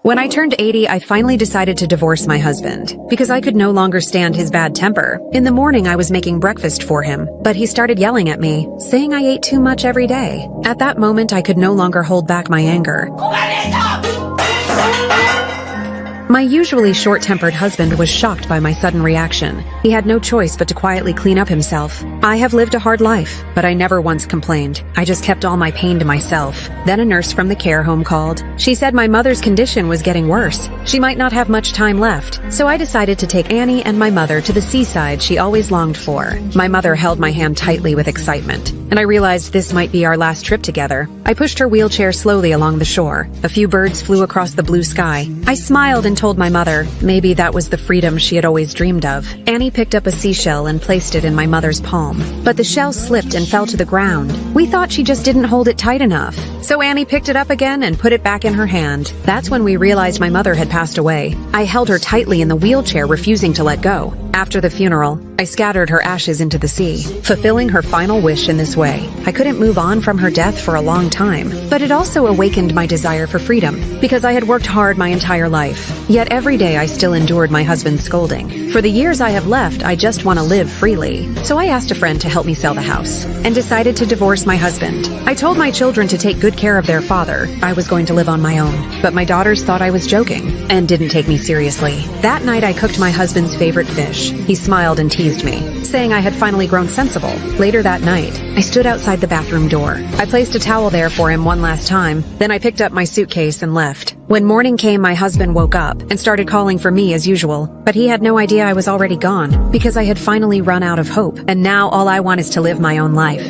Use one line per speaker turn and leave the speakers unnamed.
When I turned 80, I finally decided to divorce my husband because I could no longer stand his bad temper. In the morning, I was making breakfast for him, but he started yelling at me, saying I ate too much every day. At that moment, I could no longer hold back my anger. My usually short-tempered husband was shocked by my sudden reaction. He had no choice but to quietly clean up himself. I have lived a hard life, but I never once complained. I just kept all my pain to myself. Then a nurse from the care home called. She said my mother's condition was getting worse. She might not have much time left. So I decided to take Annie and my mother to the seaside she always longed for. My mother held my hand tightly with excitement, and I realized this might be our last trip together. I pushed her wheelchair slowly along the shore. A few birds flew across the blue sky. I smiled and told my mother maybe that was the freedom she had always dreamed of. Annie picked up a seashell and placed it in my mother's palm, but the shell slipped and fell to the ground. We thought she just didn't hold it tight enough. So Annie picked it up again and put it back in her hand. That's when we realized my mother had passed away. I held her tightly in the wheelchair, refusing to let go. After the funeral, I scattered her ashes into the sea, fulfilling her final wish in this way. I couldn't move on from her death for a long time, but it also awakened my desire for freedom, because I had worked hard my entire life. Yet every day I still endured my husband's scolding. For the years I have left, I just want to live freely. So I asked a friend to help me sell the house, and decided to divorce my husband. I told my children to take good care of their father. I was going to live on my own, but my daughters thought I was joking, and didn't take me seriously. That night I cooked my husband's favorite fish. He smiled and teased me, saying I had finally grown sensible. Later that night, I stood outside the bathroom door. I placed a towel there for him one last time, then I picked up my suitcase and left. When morning came, my husband woke up and started calling for me as usual, but he had no idea I was already gone, because I had finally run out of hope, and now all I want is to live my own life.